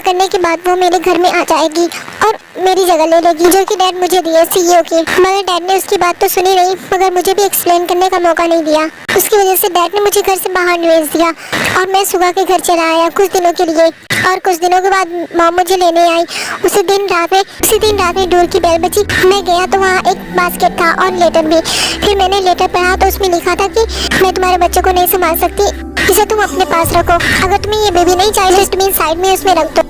करने के बाद वो मेरे घर में आ जाएगी और मेरी जगह ले लेगी जो कि डैड मुझे दिए सीईओ की। मगर डैड ने उसकी बात तो सुनी नहीं, मगर मुझे भी एक्सप्लेन करने का मौका नहीं दिया। उसकी वजह से डैड ने मुझे घर से बाहर भेज दिया और मैं सुगा के घर चला आया कुछ दिनों के लिए। और कुछ दिनों के बाद मॉम मुझे लेने आई। उसी दिन रात में डोर की बेल बजी। मैं गया तो वहाँ एक बास्केट था और लेटर भी। फिर मैंने लेटर पढ़ा तो उसमें लिखा था कि मैं तुम्हारे बच्चों को नहीं संभाल सकती, इसे तुम अपने पास रखो। अगर तुम्हें ये बेबी नहीं चाहिए तो तुम साइड में उसमें रख दो।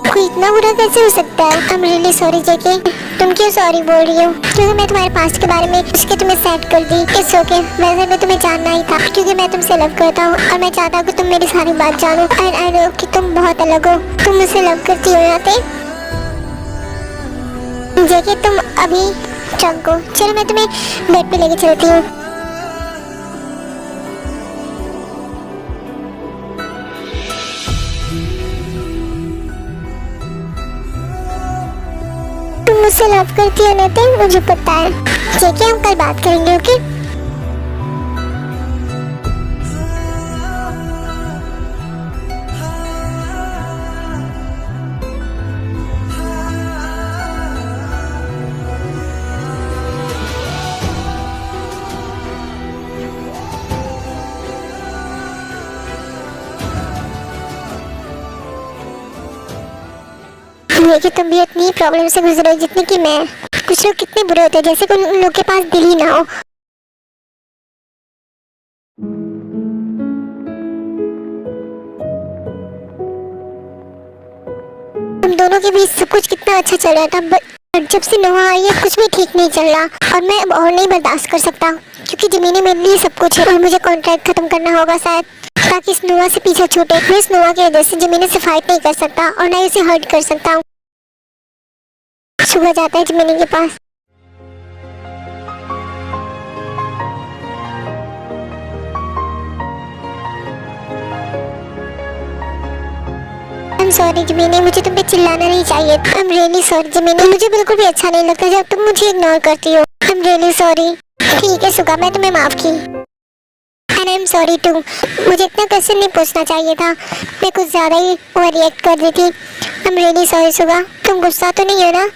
कोई इतना बुरा कैसे हो सकता है? आई एम रियली सॉरी जेके। तुम क्यों सॉरी बोल रही हो? क्योंकि मैं तुम्हारे पास्ट के बारे में उसके तुम्हें सेट कर दी। It's okay. वैसे मैं तुम्हें जानना ही था क्योंकि मैं तुमसे लव करता हूँ और मैं चाहता हूँ कि तुम मेरी सारी बात जानो। एंड आई नो कि तुम बहुत अलग हो। तुम मुझसे लव करती हो ना जेके। तुम अभी ट्रक हो। चलो मैं तुम्हें बेड पे लेके चलती हूँ। तुम मुझसे लव करती हो ना मुझे पता है जेके। हम कल बात करेंगे ओके? कि तुम भी इतनी प्रॉब्लम से गुजरे जितनी कि मैं। कुछ लोग कितने बुरे होते हैं जैसे कि उन लोग के पास दिल ही ना हो। हम दोनों के बीच सब कुछ कितना अच्छा चल रहा था, बट जब से नोहा आई है कुछ भी ठीक नहीं चल रहा और मैं अब और नहीं बर्दाश्त कर सकता क्योंकि जमीनी मेरे लिए सब कुछ है और मुझे कॉन्ट्रैक्ट खत्म करना होगा शायद ताकि इस नोहा से पीछे छूटे। मैं इस नोहा की वजह से जमीनी से फाइट नहीं कर सकता और ना ही उसे हर्ट कर सकता हूँ। सुबह जाता है जमीनी के पास। I'm sorry जमीनी, मुझे तुम पे चिल्लाना नहीं चाहिए। I'm really sorry जमीनी, मुझे बिल्कुल भी अच्छा नहीं लगता जब तुम मुझे इग्नोर करती हो। I'm really sorry। ठीक है सुगा, मैं तुम्हें माफ की। And I'm sorry too। मुझे इतना क्वेश्चन नहीं पूछना चाहिए था, मैं कुछ ज्यादा ही ओवर रिएक्ट कर रही थी। I'm really sorry सुगा। तुम गुस्सा तो नहीं हो ना?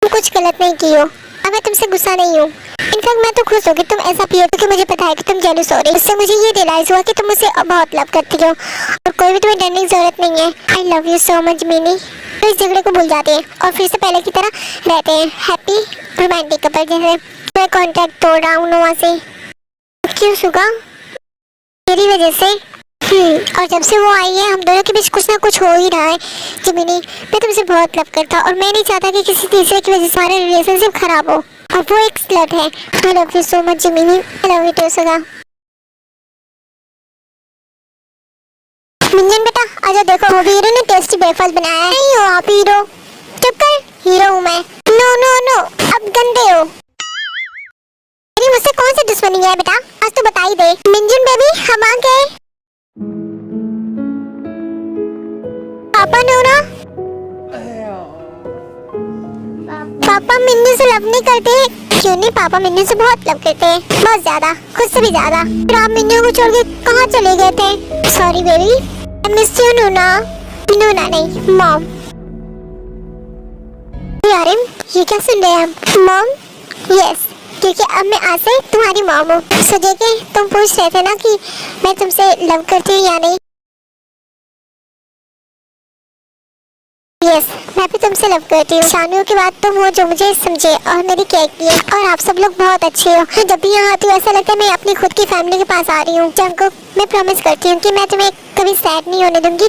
तुम कुछ गलत नहीं की हो और मैं तुमसे गुस्सा नहीं हूँ। इनफैक्ट मैं तो खुश हूँ कि तुम ऐसा पिए क्योंकि मुझे पता है कि तुम जेलस हो रही हो। इससे मुझे ये रियलाइज हुआ कि तुम मुझसे बहुत लव करती हो और कोई भी तुम्हें डरने की जरूरत नहीं है। I love you so much mini. तो इस झगड़े को भूल जाते हैं और फिर से पहले की तरह रहते हैं हैप्पी रोमांटिक कपल जैसे। मैं कॉन्ट्रैक्ट तोड़ रहा हूँ नोहा से। क्यों सुगा? मेरी वजह से। और जब से वो आई है हम दोनों के बीच कुछ ना कुछ हो ही रहा है जमीनी। मैं तुमसे बहुत लव करता और मैं नहीं चाहता कि किसी तीसरे की वजह से हमारा रिलेशनशिप खराब हो और वो एक स्लट है। I love you so much जमीनी। आई लव यू टू सुगा। मिंजन बेटा आजा, देखो वो हीरो ने टेस्टी ब्रेकफास्ट बनाया है। नहीं हो आप हीरो? चुप कर, हीरो हूँ मैं। नो नो नो, अब गंदे हो। मेरी मुझसे कौन सी दुश्मनी है बेटा? आज तो बता ही दे। मिंजन बेबी हम आ गए। पापा नोरा, पापा मिन्नू से लव नहीं करते? क्यों नहीं, पापा मिन्नू से बहुत लव करते हैं, बहुत ज्यादा, खुद से भी ज्यादा। फिर आप मिन्नू को छोड़ के कहाँ चले गए थे? Sorry baby, I miss you नूना। नूना नहीं, मॉम। यार ये क्या सुन रहे हैं हम? मॉम? यस, क्योंकि अब मैं आज से तुम्हारी मॉम हूँ। सोचे कि तुम पूछ रहे थे ना कि मैं तुमसे लव करती हूँ या नहीं। यस, मैं भी तुमसे लव करती हूँ। शानू के बाद तुम हो जो मुझे समझे और मेरी केयर किए और आप सब लोग बहुत अच्छे हो। मैं जब भी यहाँ आती हूँ ऐसा लगता है मैं अपनी खुद की फैमिली के पास आ रही हूँ। जंको मैं प्रॉमिस करती हूँ कि मैं तुम्हें कभी सैड नहीं होने दूंगी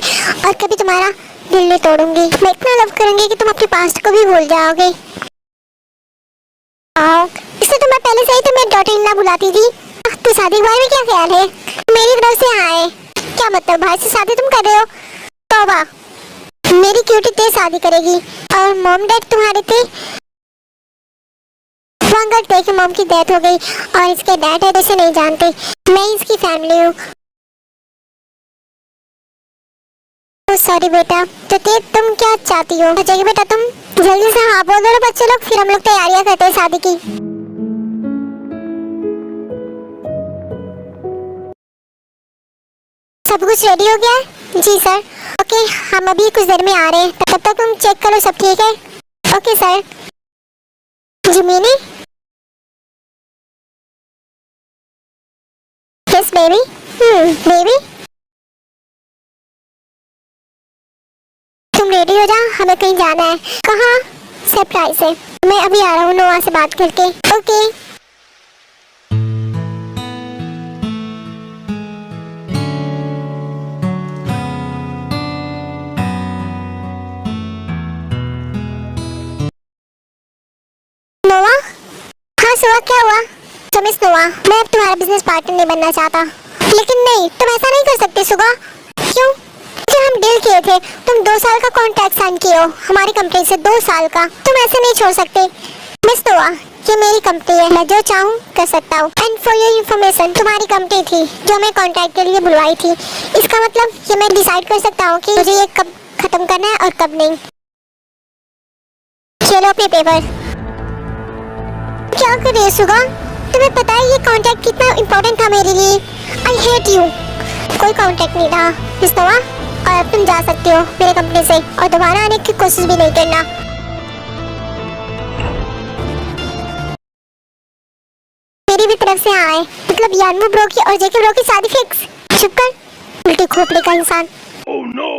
और कभी तुम्हारा दिल नहीं तोड़ूंगी। मैं इतना लव करूंगी कि तुम अपने पास्ट को भी भूल जाओगे। इससे तो मैं पहले से ही तुम्हें डॉटर इन लॉ बुलाती थी। तो शादी के बारे में क्या ख्याल है? मेरी तरफ से आए क्या मतलब? भाई से शादी तुम कर रहे हो? तौबा, मेरी क्यूटी तेज शादी करेगी और मॉम डैड तुम्हारे थे। वंगट थे कि मॉम की डेथ हो गई और इसके डैड है इसे नहीं जानते। मैं इसकी फैमिली हूँ। सॉरी बेटा। तो तुम क्या चाहती हो? चाहिए बेटा तुम जल्दी से हाँ बोल दो बच्चे लोग, फिर हम लोग तैयारियां करते हैं शादी की। सब कुछ रेडी हो गया है? जी सर। ओके, हम अभी कुछ देर में आ रहे हैं, तब तक तुम चेक करो सब ठीक है। Okay sir. Gemini? Yes baby. Baby तुम रेडी हो जा, हमें कहीं जाना है। कहाँ? सरप्राइज है। मैं अभी आ रहा हूँ नोआ से बात करके। ओके। नोआ? हाँ सुआ, क्या हुआ? तो मिस नोआ, मैं अब तुम्हारा बिजनेस पार्टनर नहीं बनना चाहता। लेकिन नहीं, तुम ऐसा नहीं कर सकते सुगा। क्यों? जो हम डील किए थे, तुम 2 साल का कॉन्ट्रैक्ट साइन किए हो हमारी कंपनी से, 2 साल का। तुम ऐसे नहीं छोड़ सकते। मिस नोआ, ये मेरी कंपनी है, मैं जो चाहूँ कर सकता हूँ। एंड फॉर योर इन्फॉर्मेशन, तुम्हारी कंपनी थी जो मैं कॉन्ट्रैक्ट के लिए बुलवाई थी। इसका मतलब ये मैं डिसाइड कर सकता हूँ कि मुझे ये कब खत्म करना है और कब नहीं। चलो अपने पेपर। क्या कर रही है सुगा? तुम्हें पता है ये कॉन्ट्रैक्ट कितना इम्पोर्टेंट था मेरे लिए? I hate you. कोई कॉन्ट्रैक्ट नहीं था मिस नोआ, और अब तुम जा सकते हो मेरे कंपनी से और दोबारा आने की कोशिश भी नहीं करना। मेरी भी तरफ से हाँ है, मतलब यानमू ब्रो की और जेके ब्रो की शादी फिक्स। चुप कर, उल्टी खोपड़ी का इंसान। Oh no!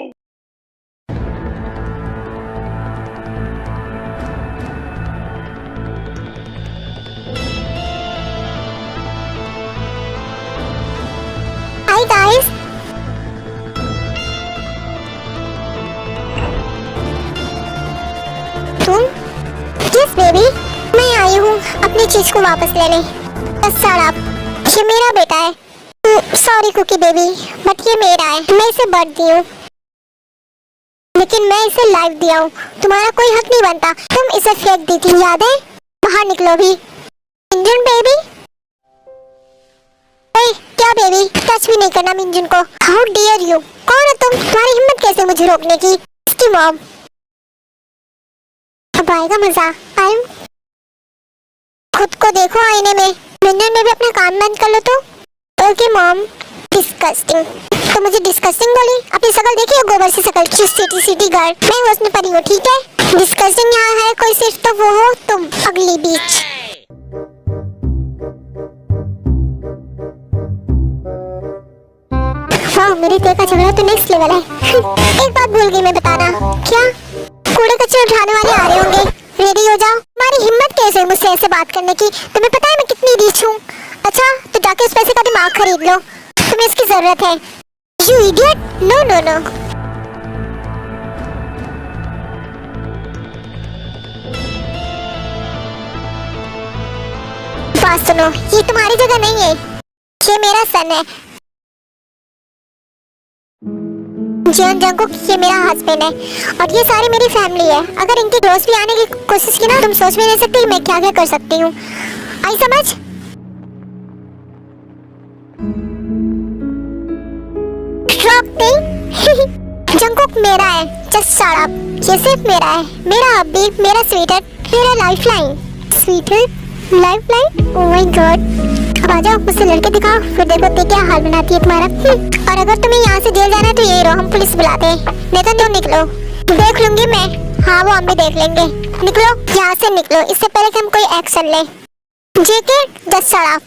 Hi guys. तुम? यस बेबी, मैं आई हूँ अपनी चीज को वापस लेने। आप, ये मेरा बेटा है। सॉरी कुकी बेबी, बट ये मेरा है। मैं इसे बर्थ दी हूँ, लेकिन मैं इसे लाइफ दिया हूँ। तुम्हारा कोई हक नहीं बनता। तुम इसे फेंक दी थी, याद है? बाहर निकलो भी। Minjun baby. क्या बेबी, टच भी नहीं करना मिंजुन को। How dear you. कौन हो तुम? तुम्हारी हिम्मत कैसे मुझे रोकने की? इसकी मॉम। अब आएगा मजा। आई खुद को देखो आईने में। मिंजुन में भी अपना काम बंद कर लो तो। Okay mom. डिस्कस्टिंग। तो मुझे डिस्कस्टिंग बोली? अपनी शकल देखी हो? गोबर से शकल, सिटी गर्ल। मैं उसमें पड़ी हूँ, ठीक है? डिस्कस्टिंग यहाँ है कोई सिर्फ तो वो हो तुम, अगली बीच। वाह, मेरे तेरे का झगड़ा तो नेक्स्ट लेवल है। एक बात भूल गई मैं बताना। क्या? कूड़े कचरे उठाने वाले आ रहे होंगे, रेडी हो जाओ। तुम्हारी हिम्मत कैसे है मुझसे ऐसे बात करने की? तुम्हें पता है मैं कितनी रीच हूँ? अच्छा, तो जाके उस पैसे का दिमाग खरीद लो, तुम्हें इसकी जरूरत है। You idiot. No no no. बात सुनो, ये तुम्हारी जगह नहीं है, ये मेरा सन है। जियोन जंगकुक, ये मेरा हस्बैंड है और ये सारी मेरी फैमिली है। अगर इनके क्लोज भी आने की कोशिश की ना, तुम सोच भी नहीं सकती मैं क्या क्या कर सकती हूँ। आई समझ? जंगकुक मेरा है, जस्ट शट अप। ये सिर्फ मेरा है, मेरा हब्बी, मेरा स्वीटर, मेरा lifeline. Sweeter? Lifeline? Oh my god. अब आ जाओ, मुझसे लड़के दिखाओ, फिर देखो ते क्या हाल बनाती है तुम्हारा। और अगर तुम्हें यहाँ से जेल जाना है तो यही रहो, हम पुलिस बुलाते हैं। नहीं तो तुम निकलो, देख लूंगी मैं। हाँ, वो हम भी देख लेंगे। निकलो यहाँ से, निकलो, इससे पहले कि हम कोई एक्शन ले। जेके, जस्ट शट अप।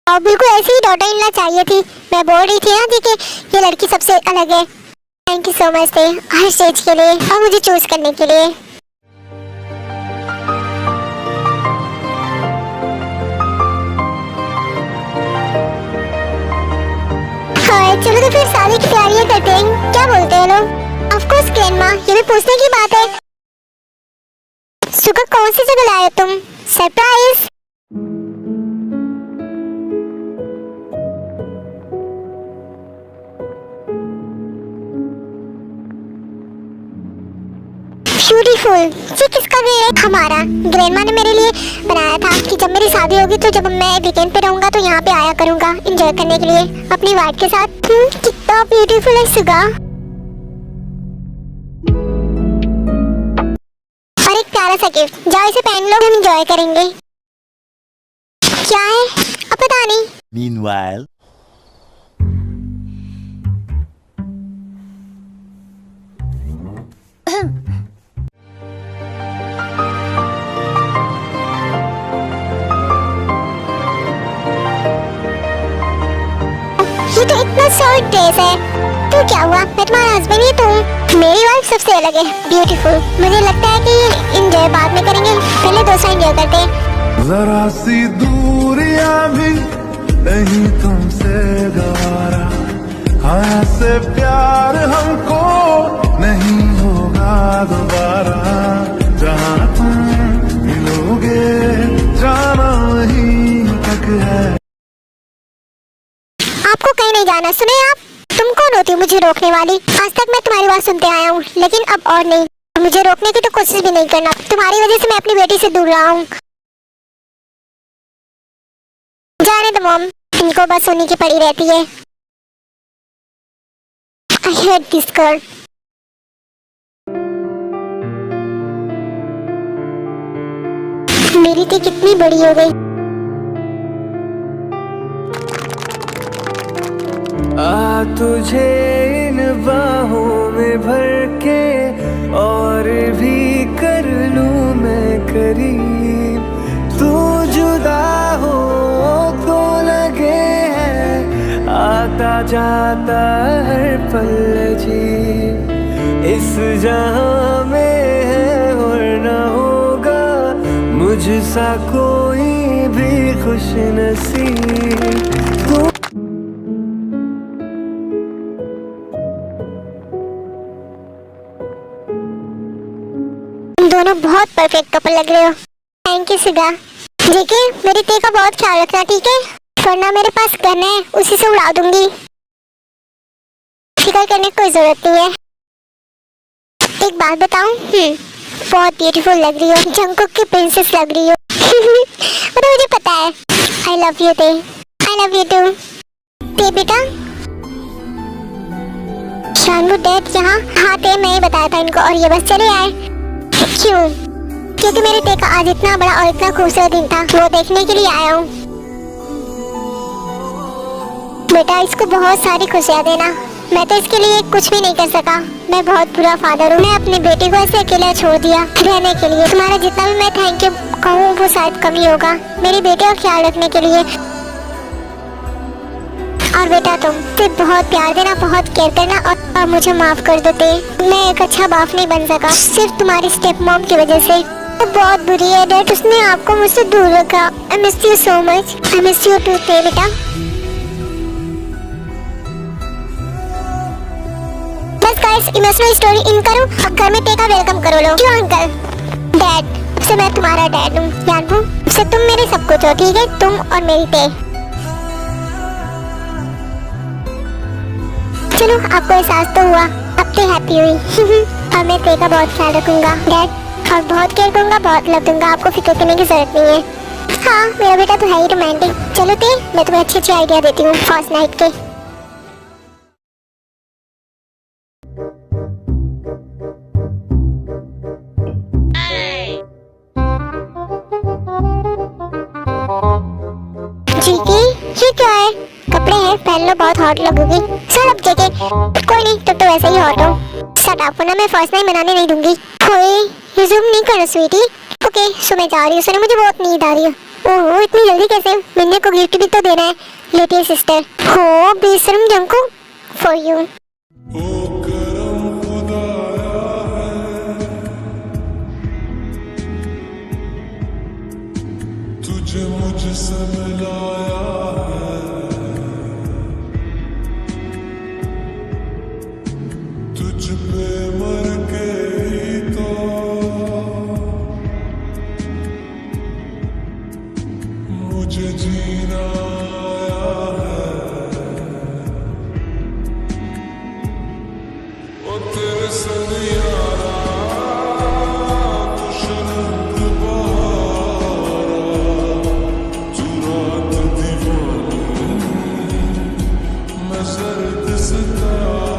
और बिल्कुल ऐसी ही डॉटर इन लॉ चाहिए थी। मैं बोल रही थी ना जी कि ये लड़की सबसे अलग है। थैंक यू सो मच थे हर स्टेज के लिए और मुझे चूज करने के लिए। चलो तो फिर शादी की तैयारियां करते हैं, क्या बोलते हैं लोग? ऑफ कोर्स ग्रैंडमा, ये भी पूछने की बात है। सुगा, कौन सी जगह लाए तुम? सरप्राइज। ब्यूटीफुल। ये किसका घर है? हमारा। ग्रैंडमा ने मेरे लिए बनाया था कि जब मेरी शादी होगी तो जब मैं वीकेंड पे रहूंगा तो यहाँ पे आया करूंगा एंजॉय करने के लिए अपनी वाइफ के साथ। कितना ब्यूटीफुल है सुगा। और एक प्यारा सा गिफ्ट, जाओ इसे पहन लो, हम एंजॉय करेंगे। क्या है? अब पता Meanwhile. ये तो इतना शॉर्ट ड्रेस है। तो क्या हुआ, मैं तुम्हारा हस्बैंड ही तो हूँ। मेरी वाइफ सबसे अलग है, ब्यूटीफुल। मुझे लगता है कि इंजॉय बाद में करेंगे, पहले दोस्तों एंजॉय करते हैं। जरा सी दूरियां भी नहीं तुमसे गवारा, हाँ ऐसे प्यार हमको नहीं होगा दोबारा। जहाँ तुम मिलोगे जाना वहीं तक है। आपको कहीं नहीं जाना, सुने आप? तुम कौन होती हो मुझे रोकने वाली? आज तक मैं तुम्हारी बात सुनते आया हूँ, लेकिन अब और नहीं। मुझे रोकने की तो कोशिश भी नहीं करना। तुम्हारी वजह से मैं अपनी बेटी से दूर रहा हूँ। जाने दो मॉम, इनको बस उन्हीं की पड़ी रहती है। I hate this girl. मेरी टी कितनी बड़ी हो गई। आ तुझे इन बाहों में भर के और भी कर लूं मैं करीब। तू जुदा हो तो लगे है आता जाता हर पल अजीब। इस जहां में है और न होगा मुझसा कोई भी खुश नसीब। दोनों बहुत परफेक्ट कपल लग रहे हो। Thank you सिगा। जेके, मेरी टे का बहुत ख्याल रखना, ठीक है? वरना मेरे पास गन है, उसी से उड़ा दूंगी। फिक्र करने की कोई जरूरत नहीं है। एक बात बताऊं, बहुत ब्यूटीफुल लग रही हो, जंगकुक की प्रिंसेस लग रही हो। वो तो मुझे पता है। आई लव यू टे, आई लव यू टू। टे बेटा, शानू डैड यहाँ? हाँ टे, मैं ही बताया था इनको और ये बस चले आए। क्यों? क्योंकि मेरे टे का आज इतना बड़ा और इतना खूबसूरत दिन था, वो देखने के लिए आया हूँ। बेटा, इसको बहुत सारी खुशियाँ देना। मैं तो इसके लिए कुछ भी नहीं कर सका। मैं बहुत बुरा फादर हूँ। मैं अपनी बेटी को ऐसे अकेला छोड़ दिया रहने के लिए। तुम्हारा जितना भी मैं थैंक यू कहूँ वो शायद कम ही होगा, मेरी बेटी का ख्याल रखने के लिए। और बेटा, तुम सिर्फ बहुत प्यार देना, बहुत केयर करना और मुझे माफ कर देते। मैं एक अच्छा बाप नहीं बन सका, सिर्फ तुम्हारी स्टेप मॉम की वजह से। तो बहुत बुरी है डैड, उसने आपको मुझसे दूर रखा। I miss you so much. I miss you too टे बेटा। बस गाइस, इमोशनल स्टोरी इन करो। अब घर में टे का वेलकम करो लो। क्यों अंकल? डैड, से मैं तुम्हारा डैड हूँ, जानू। से तुम मेरे सब कुछ हो, ठीक है? तुम और मेरी टे। चलो, आपको एहसास तो हुआ, अब तो हैप्पी हुई। और मैं टे का बहुत ख्याल रखूंगा डैड, और बहुत केयर करूंगा, बहुत लव दूंगा। आपको फिक्र करने की जरूरत नहीं है। हाँ, मेरा बेटा तो है ही रोमांटिक। चलो टे, मैं तुम्हें अच्छे अच्छे आइडिया देती हूँ फर्स्ट नाइट के। जीकी, ये क्या है? कपड़े हैं, पहन लो, बहुत हॉट लगोगी। सर अब जेके, कोई नहीं, तो वैसे ही हॉट हो। शट अप, वरना मैं फर्स्ट नाइट मनाने नहीं दूंगी। कोई रिज्यूम नहीं करो स्वीटी। ओके, सो मैं जा रही हूँ। सर, मुझे बहुत नींद आ रही है। ओह, इतनी जल्दी कैसे? मिन्ने को गिफ्ट भी तो देना है, लिटिल सिस्टर। हो बेशरम जंको, फॉर यू। तुझे मुझसे मिलाया है, तुझ पे मर के ही तो मुझे जीना आया है। ओ तेरे संग यारा, तू शरद बहारा, तू रात दीवानी, मैं सर्द सितारा।